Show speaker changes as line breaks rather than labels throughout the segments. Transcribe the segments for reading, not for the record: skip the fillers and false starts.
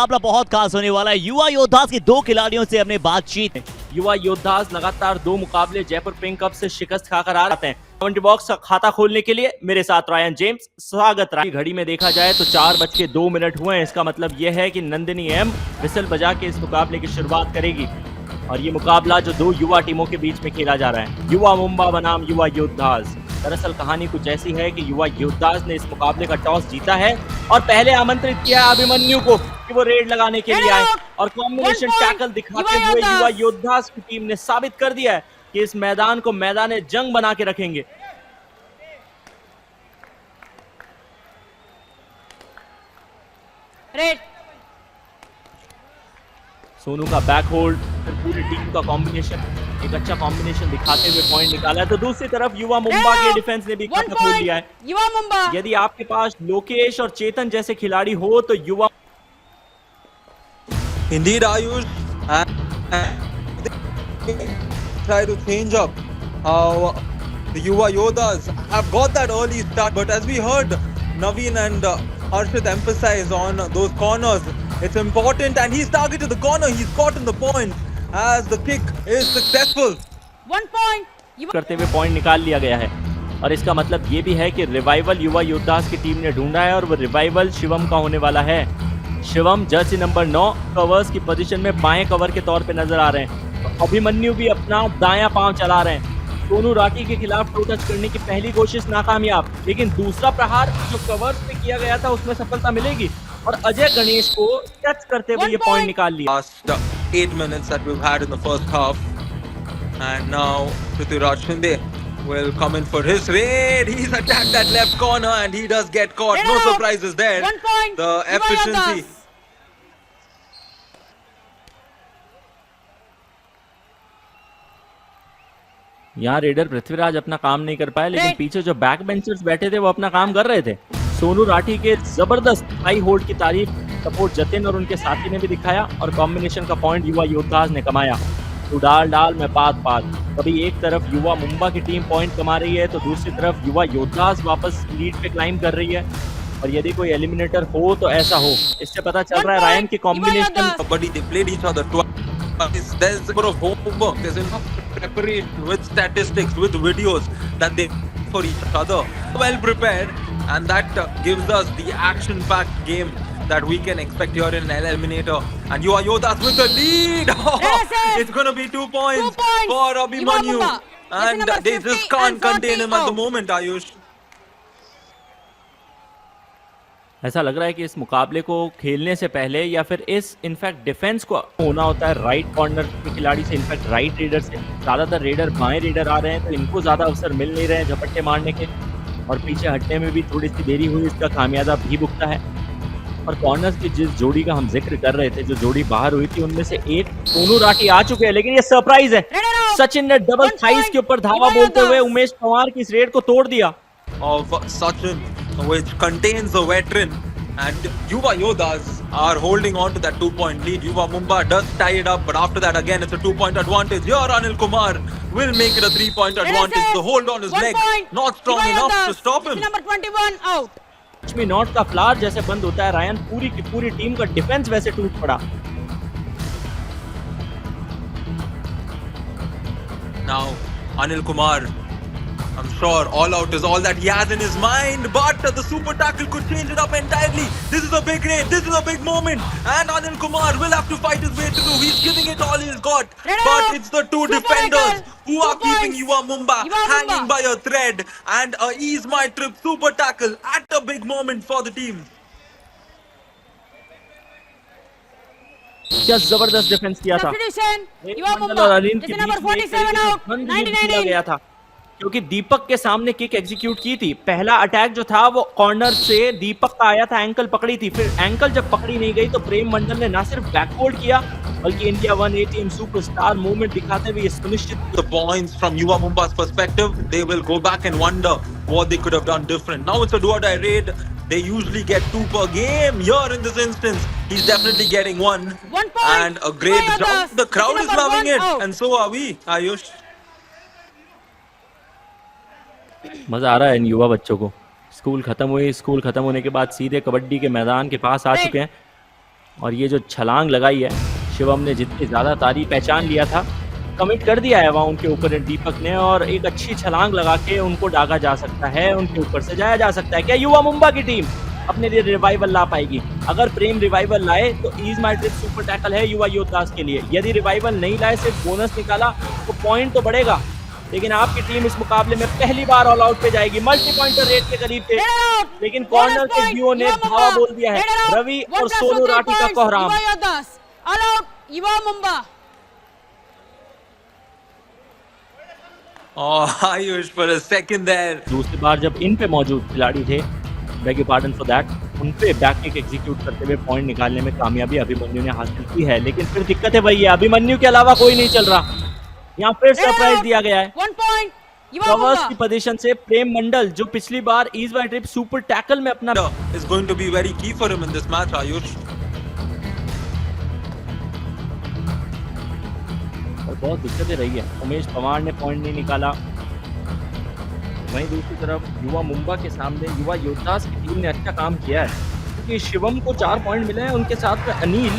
मुकाबला बहुत खास होने वाला है। युवा योद्धास के दो खिलाड़ियों से हमने बातचीत।
युवा योद्धास लगातार 2 मुकाबले जयपुर पिंक कप से शिकस्त खाकर आ रहे हैं। कमेंट्री बॉक्स का खाता खोलने के लिए मेरे साथ रायन जेम्स, स्वागत। घड़ी में देखा जाए तो 4:02 हुए हैं। इसका मतलब यह है कि नंदिनी एम विसल बजा के इस मुकाबले की शुरुआत करेगी और ये मुकाबला जो 2 युवा टीमों के बीच में खेला जा रहा है, युवा मुंबा बनाम युवा योद्धास। दरअसल कहानी कुछ ऐसी है कि युवा योद्धास ने इस मुकाबले का टॉस जीता है और पहले आमंत्रित किया अभिमन्यु को कि वो रेड लगाने के लिए आए और कॉम्बिनेशन टैकल दिखाते हुए युवा योद्धास की टीम ने साबित कर दिया है कि इस मैदान को मैदान जंग बना के रखेंगे।
रेड
सोनू का बैक होल्ड, फिर पूरी टीम का कॉम्बिनेशन, एक अच्छा कॉम्बिनेशन दिखाते हुए पॉइंट निकाला है। तो दूसरी तरफ युवा मुंबा के डिफेंस ने भी खाता खोल लिया है।
युवा मुंबा,
यदि आपके पास लोकेश और चेतन जैसे खिलाड़ी हो तो युवा
Indeed, Ayush, try to change up how the Yuva Yodhas have got that early start. But as we heard Naveen and Harshit emphasize on those corners, it's important, and he's targeted the corner. He's caught in the point as the kick is successful.
1 point.
करते हुए point निकाल लिया गया है और इसका मतलब ये भी है कि रिवाइवल युवा योद्धास की टीम ने ढूंढा है और वो रिवाइवल शिवम का होने वाला है। शिवम जर्सी नंबर 9 कवर्स की पोजीशन में बाएं कवर के तौर पे नजर आ रहे हैं। तो अभिमन्यु भी अपना दायां पांव चला रहे हैं। सोनू राठी के खिलाफ टू टच करने की पहली कोशिश नाकामयाब, लेकिन दूसरा प्रहार जो कवर्स पे किया गया था उसमें सफलता मिलेगी और अजय गणेश को टच करते हुए ये पॉइंट निकाल लिया।
Last 8 minutes that we've had in the first half, and now Prithviraj Shinde will come in for his raid. He's attacked that left corner and he does get caught. No surprises there.
1 point.
The efficiency.
यहाँ raider Prithviraj अपना काम नहीं कर पाए, लेकिन पीछे जो back benchers बैठे थे वो अपना काम कर रहे थे। सोनू राठी के जबरदस्त हाई होल्ड की तारीफ सपोर्ट जतिन और उनके साथी ने भी दिखाया और कॉम्बिनेशन का पॉइंट युवा योद्धास ने कमाया। तो डाल में पात कभी एक तरफ युवा मुंबा की टीम पॉइंट कमा रही है तो दूसरी तरफ युवा योद्धास वापस लीड पे क्लाइम कर रही है और यदि कोई एलिमिनेटर हो तो ऐसा हो। इससे पता चल रहा है रायन की combination.
But they played each other twice. There's a bit of homework. There's enough preparation with statistics, with videos that they for each other. Well prepared, and that gives us the action-packed game that we can expect here in an eliminator. And Yuva Yoddhas with the lead. It's going to be 2 points,
2 points
for Abhimanyu, and they just can't contain him at the
out.
moment. Ayush.
ऐसा लग रहा है कि इस मुकाबले को खेलने से पहले या फिर इस इनफैक्ट डिफेंस को होना होता है राइट कॉर्नर के खिलाड़ी से, इनफैक्ट राइट रेडर से। ज़्यादातर रेडर बाएं रेडर आ रहे हैं तो इनको ज़्यादा अवसर मिल नहीं रहे हैं झपट्टे मारने के और पीछे हटने में भी थोड़ी सी देरी हुई, इसका खामियाजा भी भुगता है। और कॉर्नर्स की जिस जोड़ी का हम जिक्र कर रहे थे, जो जोड़ी बाहर हुई थी, उनमें से एक सोनू राठी आ चुके हैं, लेकिन ये सरप्राइज है। सचिन ने डबल थाइस के ऊपर धावा बोलते हुए उमेश पवार की इस रेड को तोड़ दिया।
Of Sachin, which contains the veteran, and Yuva Yoddhas are holding on to that 2-point lead. Yuva Mumba does tie it up, but after that again it's a 2-point advantage. Here Anil Kumar will make it a 3-point advantage. The hold on his leg not strong enough to stop him.
Number 21 out.
Lakshmi not का flower जैसे बंद होता है Ryan, पूरी की पूरी team का defence वैसे टूट पड़ा।
Now Anil Kumar, I'm sure all out is all that he has in his mind, but the super tackle could change it up entirely. This is a big raid, this is a big moment, and Anil Kumar will have to fight his way through. He's giving it all he's got, but it's the two defenders who are keeping Yuva Mumba hanging by a thread, and a ease my trip super tackle at a big moment for the team.
क्या जबरदस्त defence किया था
युवा
मंडल
मुंबा,
और अलीन के
जैसे
बीच
number
में एक
47 आउट,
तरीके से
99
किया गया था क्योंकि दीपक के सामने किक एग्जीक्यूट की थी। पहला अटैक जो था वो कॉर्नर से दीपक का आया था, एंकल पकड़ी थी, फिर एंकल जब पकड़ी नहीं गई तो प्रेम मंडल ने ना सिर्फ बैकहोल्ड किया बल्कि India 1A team superstar movement दिखाते हुए सुनिश्चित।
The points from Yuva Mumba's perspective, they will go back and wonder what they could have done different. Now it's a do or die raid. They usually get 2 per game. Here in this instance, he's definitely getting 1.
1 point.
And a great jump. The crowd is
Number
loving
1
it.
out.
And so are we, Ayush.
मजा आ रहा है इन युवा बच्चों को। School खत्म हुई, school खत्म होने के बाद सीधे कबड्डी के मैदान के पास आ चुके हैं और ये जो छलांग लगाई है, शिवम ने जितनी ज़्यादा तारीफ पहचान लिया था, कमिट कर दिया है वहाँ उनके ऊपर दीपक ने, और एक अच्छी छलांग लगा के उनको दागा जा सकता है, उनके ऊपर से जाया जा सकता है। क्या युवा मुंबा की टीम अपने लिए रिवाइवल ला पाएगी? अगर प्रेम रिवाइवल लाए तो ईज माई ट्रिप सुपर टैकल है युवा योद्धास के लिए। यदि रिवाइवल नहीं लाए, सिर्फ बोनस निकाला, तो पॉइंट तो बढ़ेगा, लेकिन आपकी टीम इस मुकाबले में पहली बार ऑल आउट पे जाएगी। मल्टी पॉइंटर रेट के करीब थे, लेकिन कॉर्नर के डुओ ने धावा बोल दिया है। रवि और सोनू राठी का कोहराम।
ऑल आउट युवा Mumba.
Oh, Ayush, for a second there.
दूसरी बार जब इन पे मौजूद खिलाड़ी थे, beg you pardon for that, उन पे बैक किक एग्जीक्यूट करते हुए पॉइंट निकालने में कामयाबी अभिमन्यु ने हासिल की है, लेकिन फिर दिक्कत है वही है, अभिमन्यु के अलावा कोई नहीं चल रहा। यहाँ फिर सरप्राइज दिया गया है।
1 पॉइंट युवा
कवर्स की
मुंबा।
पोजीशन से प्रेम मंडल, जो पिछली बार ईज बाय ट्रिप सुपर टैकल में अपना
Is going to be very key for him in this match, Ayush.
और बहुत दिक्कतें रही है। उमेश पवार ने पॉइंट नहीं निकाला। वहीं दूसरी तरफ युवा मुंबा के सामने युवा योद्धास की टीम ने अच्छा काम किया है, क्योंकि शिवम को 4 पॉइंट मिले हैं, उनके साथ में अनिल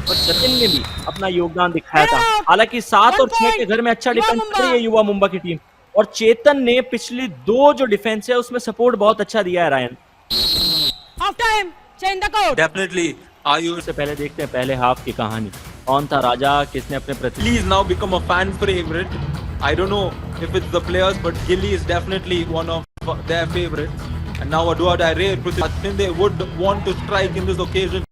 और जतिन ने भी अपना योगदान दिखाया था। हालांकि 7 और 6 के घर में अच्छा डिफेंस कर रही है युवा मुंबा की टीम, और चेतन ने पिछली 2 जो डिफेंस है उसमें सपोर्ट बहुत अच्छा दिया है। Ryan,
half time change the code.
Definitely, Ayush.
उससे पहले देखते हैं पहले हाफ की कहानी। कौन था राजा, किसने अपने प्रति
Gilly has now become a fan favorite. I don't know if it's the players, but Gilly is definitely one of their favorites. And now a do-or-die raid. They would want to strike in this occasion.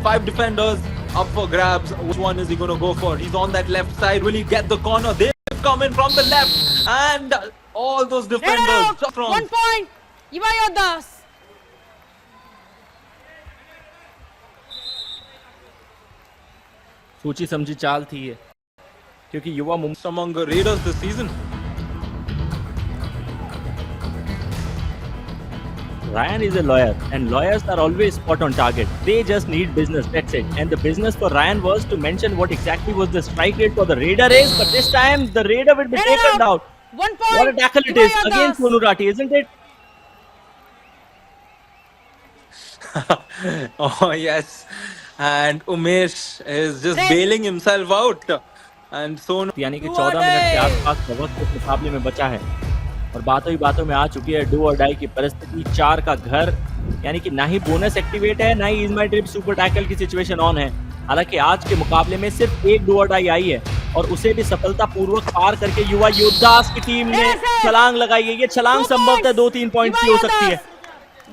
5 defenders up for grabs. Which one is he going to go for? He's on that left side. Will he get the corner? They come in from the left, and all those defenders from
1 point युवा योद्धास।
सोची समझी चाल थी ये, क्योंकि युवा Mumba
among the Raiders this season.
Ryan is a lawyer, and lawyers are always spot on target. They just need business, that's it. And the business for Ryan was to mention what exactly was the strike rate for the Raider is, but this time the Raider will be taken down.
1 point
What a tackle it is against Sonu Rati, isn't it?
Oh yes, and Umesh is just bailing himself out, and Sonu.
यानी कि 14 minute के आसपास का वक्त इस मुकाबले में बचा है, और बातों ही बातों में आ चुकी है डू और डाई की परिस्थिति। 4 का घर, यानी कि ना ही बोनस एक्टिवेट है, ना he is my trip super tackle की सिचुएशन ऑन है। हालांकि आज के मुकाबले में सिर्फ एक डू और डाई आई है, और उसे भी सफलतापूर्वक पार करके युवा योद्धास की टीम ने छलांग लगाई है। ये छलांग संभवतः 2-3 पॉइंट की हो सकती है।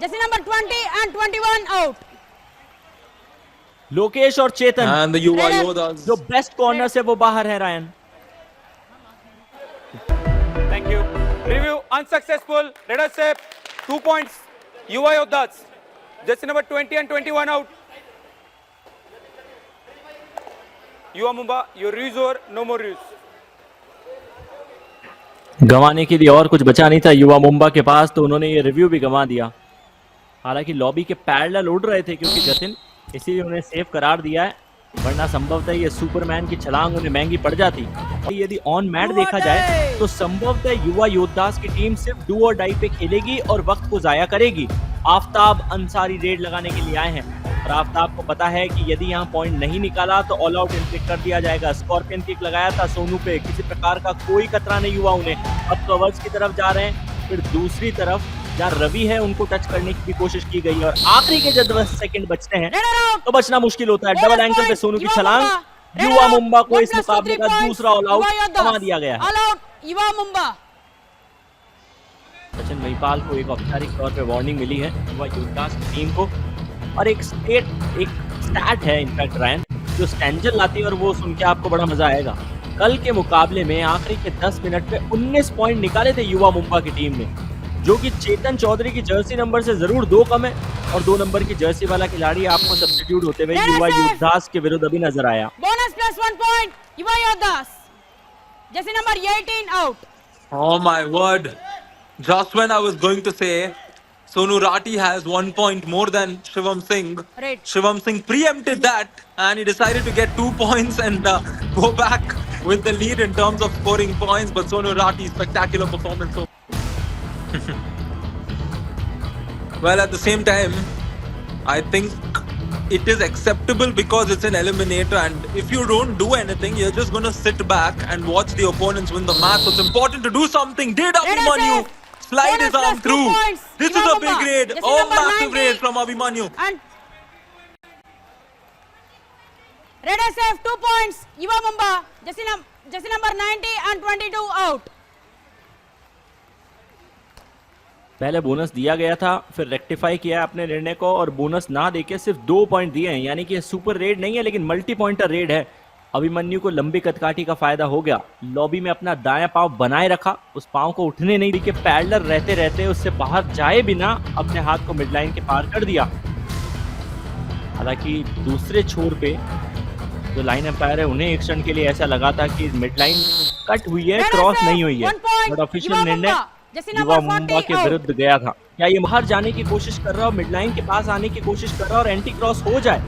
जैसे नंबर 20 and 21 आउट।
लोकेश और चेतन,
And the Yuva Yodas.
जो बेस्ट कॉर्नर से वो बाहर है। Ryan,
Thank you. Review unsuccessful. Red Sep 2 points. Yuva Yoddhas. Jersey number 20 and 21 out. Yuva Mumba, your ruse over, no more ruse.
गंवाने के लिए और कुछ बचा नहीं था युवा मुंबा के पास, तो उन्होंने ये रिव्यू भी गंवा दिया। हालांकि लॉबी के पैरेलल उड़ रहे थे क्योंकि जतिन, इसीलिए उन्हें सेफ करार दिया है, वरना संभवतः ये सुपरमैन की छलांग उन्हें महंगी पड़ जाती। यदि ऑन मैट देखा जाए तो संभवतः युवा योद्धास की टीम सिर्फ डू और डाई पे खेलेगी और वक्त को जाया करेगी। आफ्ताब अंसारी रेड लगाने के लिए आए हैं, और आफ्ताब को पता है कि यदि यहाँ पॉइंट नहीं निकाला तो ऑल आउट इन्फ्लिक्ट कर दिया जाएगा। स्कॉर्पियन किक लगाया था सोनू पे, किसी प्रकार का कोई खतरा नहीं हुआ उन्हें। अब कवर्स की तरफ जा रहे हैं, फिर दूसरी तरफ जहाँ रवि है उनको टच करने की भी कोशिश की गई, और आखिरी के जब 10 सेकंड बचते हैं तो बचना मुश्किल होता है। डबल एंकल पे सोनू की छलांग, युवा मुंबा को इस मुकाबले का दूसरा ऑल आउट थमा दिया गया है।
ऑल आउट युवा मुंबा।
सचिन महिपाल को एक औपचारिक तौर पे वार्निंग मिली है युवा योद्धास की टीम को, और एक स्टैट है इनफैक्ट रायन, जो स्टैंजल लाती है, और वो सुन के आपको बड़ा मजा आएगा। कल के मुकाबले में आखिरी के 10 मिनट पे 19 पॉइंट निकाले थे युवा मुंबा की टीम ने, जो कि चेतन चौधरी की जर्सी नंबर से जरूर 2 कम है, और 2 नंबर की जर्सी वाला खिलाड़ी आपको सब्स्टिट्यूट होते हुए युवा योद्धास के विरुद्ध अभी नजर आया।
बोनस प्लस 1 पॉइंट युवा योद्धास। जैसे number 18 out.
Oh my word! Just when I was going to say Sonu Rati has 1 point more than Shivam Singh,
Right.
Shivam Singh preempted that, and he decided to get 2 points and go back with the lead in terms of scoring points. But Sonu Rati's spectacular performance. Well, at the same time, I think it is acceptable because it's an eliminator, and if you don't do anything, you're just going to sit back and watch the opponents win the match. So it's important to do something. Did Abhimanyu slide his
Bonus
arm
plus 2
through?
points.
This is a big
Yuvamumba.
raid.
Jersey
Oh,
number
massive
90.
raid from Abhimanyu.
And Red SF 2 points. Yuvamumba. Jersey number 90 and 22 out.
पहले bonus दिया गया था, फिर rectify किया अपने निर्णय को और बोनस ना देके सिर्फ 2 पॉइंट दिए हैं, यानी कि सुपर रेड नहीं है लेकिन मल्टी पॉइंटर रेड है। अभिमन्यु को लंबी कदकाठी का फायदा हो गया। लॉबी में अपना दायां पांव बनाए रखा, उस पांव को उठने नहीं दी कि पैरेलल रहते रहते उससे बाहर जाए बिना अपने हाथ को मिड लाइन के पार कर दिया। हालांकि दूसरे छोर पे जो लाइन एम्पायर है उन्हें एक क्षण के लिए ऐसा लगा था कि मिड लाइन कट हुई है, क्रॉस नहीं हुई है, बट ऑफिशियल निर्णय युवामुम्बा के विरुद्ध गया था। क्या ये बाहर जाने की कोशिश कर रहा है और मिड लाइन के पास आने की कोशिश कर रहा है और एंटी क्रॉस हो जाए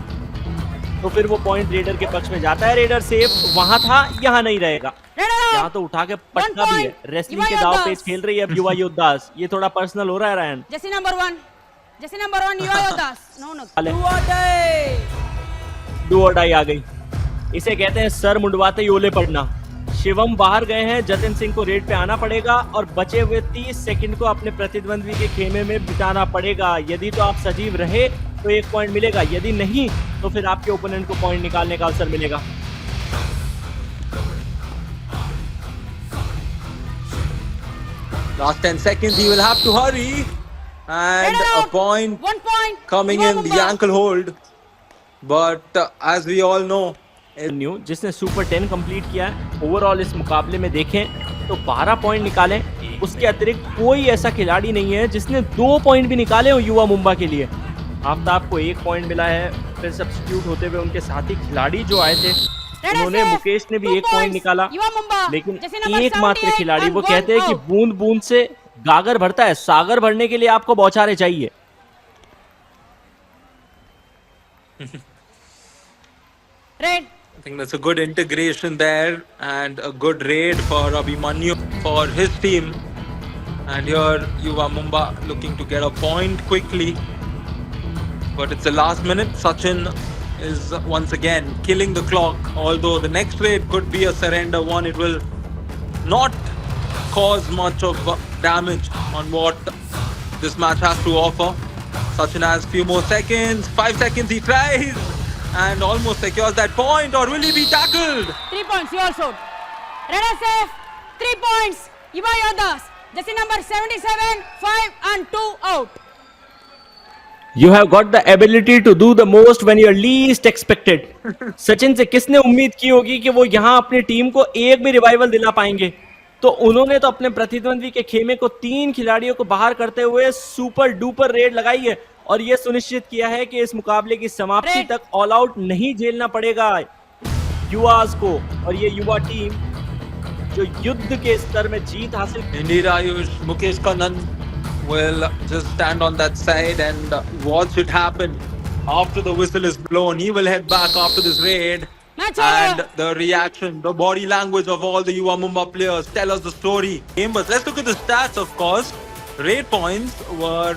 तो फिर वो पॉइंट रेडर के पक्ष में जाता है। रेडर सेफ वहां था, यहाँ नहीं रहेगा। यहाँ तो उठा के पटका भी है। रेसलिंग के दाव पेच खेल रही है अब युवा योद्धास। ये थोड़ा पर्सनल हो रहा है रायन।
जर्सी नंबर 1 युवा योद्धास।
डू और डाई आ गई। इसे कहते हैं सर मुंडवाते ही ओले पड़ना। शिवम बाहर गए हैं, जतिन सिंह को रेड पे आना पड़ेगा और बचे हुए 30 सेकंड को अपने प्रतिद्वंद्वी के खेमे में बिताना पड़ेगा। यदि तो आप सजीव रहे तो 1 पॉइंट मिलेगा, यदि नहीं तो फिर आपके ओपोनेंट को पॉइंट निकालने का अवसर मिलेगा।
Last 10 seconds, he will have to hurry. And a point
1 point
coming in, the ankle hold. But as we all know,
new जिसने सुपर 10 कंप्लीट किया है, ओवरऑल इस मुकाबले में देखें तो 12 पॉइंट निकाले। उसके अतिरिक्त कोई ऐसा खिलाड़ी नहीं है जिसने 2 पॉइंट भी निकाले हो युवा मुंबा के लिए। आफ्ताब को 1 पॉइंट मिला है, फिर सब्स्टिट्यूट होते हुए उनके साथी खिलाड़ी जो आए थे उन्होंने, मुकेश ने भी 1 पॉइंट निकाला। लेकिन एकमात्र खिलाड़ी, वो कहते हैं कि बूंद बूंद से गागर भरता है, सागर भरने के लिए आपको बौछारें चाहिए।
Red
I think that's a good integration there and a good raid for Abhimanyu for his team. And here Yuva Mumba looking to get a point quickly. But it's the last minute. Sachin is once again killing the clock. Although the next raid could be a surrender one, it will not cause much of damage on what this match has to offer. Sachin has few more seconds. 5 seconds he tries. And almost secures that point, or will he be tackled?
3 points, you also. Red SF, 3 points. Yuva Yoddhas, jersey number 77, 5 and 2 out.
You have got the ability to do the most when you are least expected. Sachin से किसने उम्मीद की होगी कि वो यहाँ अपनी team को एक भी रिवाइवल दिला पाएंगे, तो उन्होंने तो अपने प्रतिद्वंद्वी के खेमे को 3 खिलाड़ियों को बाहर करते हुए सुपर डुपर रेड लगाई है और ये सुनिश्चित किया है कि इस मुकाबले की समाप्ति तक ऑल आउट नहीं झेलना पड़ेगा युवास को। और ये युवा टीम जो युद्ध के स्तर में जीत हासिल।
Indeed, Ayush, Mukesh Kannan will just stand on that side and watch it happen. After the whistle is blown, he will head back after this raid. And the reaction, the body language of all the Yuva Mumba players tell us the story. But let's look at the stats, of course. Raid points were